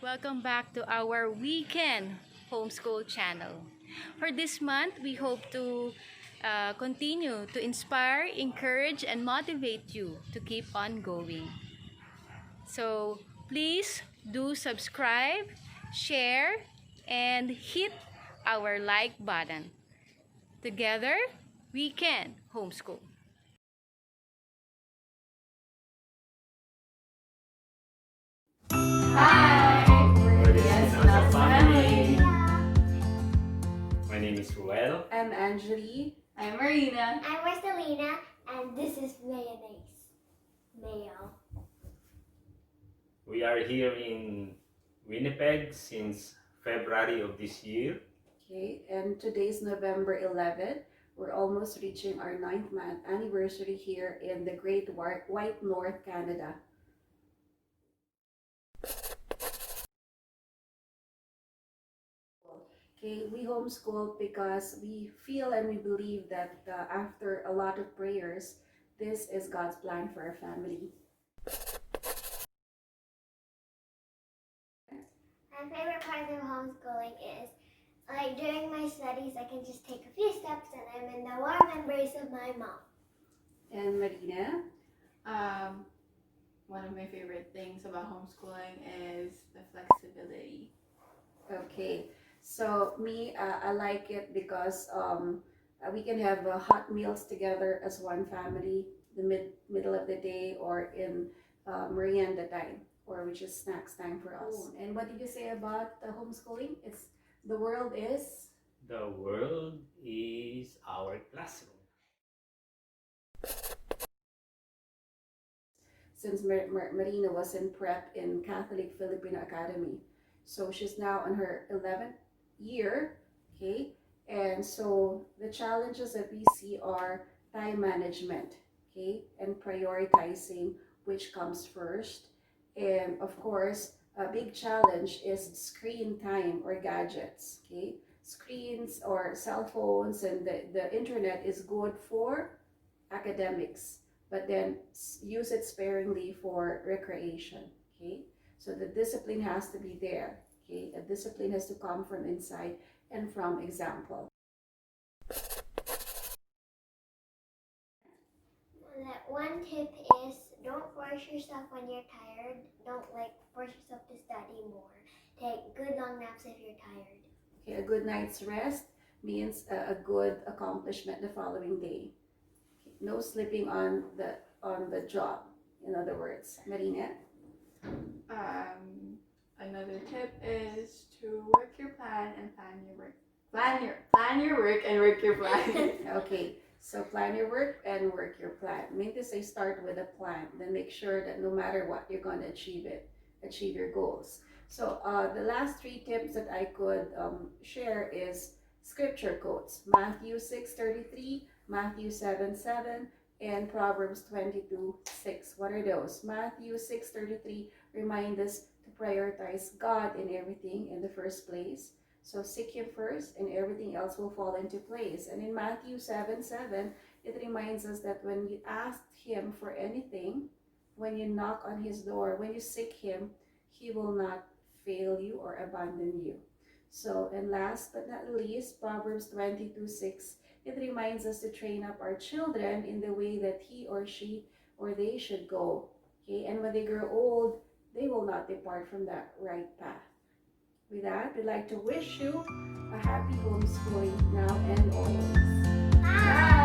Welcome back to our weekend homeschool channel. For this month, we hope to continue to inspire, encourage, and motivate you to keep on going. So please do subscribe, share, and hit our like button. Together, we can homeschool. Hi, we're the Espinoza family. My name is Ruel. I'm Anjali. I'm Marina. I'm Marcelina, and this is Mayonnaise. Mayo. We are here in Winnipeg since February of this year. Okay, and today's November 11th. We're almost reaching our 9th-month anniversary here in the Great White North, Canada. Okay, we homeschool because we feel and we believe that after a lot of prayers, this is God's plan for our family. My favorite part of homeschooling is, like, during my studies, I can just take a few steps and I'm in the warm embrace of my mom. And Marina? One of my favorite things about homeschooling is the flexibility. Okay, so me, I like it because we can have hot meals together as one family, the middle of the day or in merienda time, or which is snacks time for us. And what did you say about the homeschooling? It's the world is The world is our classroom. since Marina was in prep in Catholic Filipino Academy, so she's now on her 11th year. Okay, and so the challenges that we see are time management, okay, and prioritizing which comes first. And of course, a big challenge is screen time or gadgets. Okay, screens or cell phones and the internet is good for academics, but then use it sparingly for recreation. Okay, so the discipline has to be there. Okay, a discipline has to come from inside and from example. One tip is, don't force yourself when you're tired. Don't force yourself to study more. Take good long naps if you're tired. Okay, a good night's rest means a good accomplishment the following day. Okay, no sleeping on the job. In other words, Marina. Another tip is to work your plan and plan your work. Plan your work and work your plan. Okay, so plan your work and work your plan. Mean to say, start with a plan, then make sure that no matter what, you're going to achieve your goals. So the last 3 tips that I could share is scripture quotes: Matthew 6:33, Matthew 7:7, and Proverbs 22:6. What are those? Matthew 6:33 remind us to prioritize God in everything in the first place. So seek Him first and everything else will fall into place. And in Matthew 7:7, it reminds us that when you ask Him for anything, when you knock on His door, when you seek Him, He will not fail you or abandon you. So, and last but not least, Proverbs 22:6, it reminds us to train up our children in the way that he or she or they should go. Okay, and when they grow old, they will not depart from that right path. With that, we'd like to wish you a happy homeschooling now and always. Bye!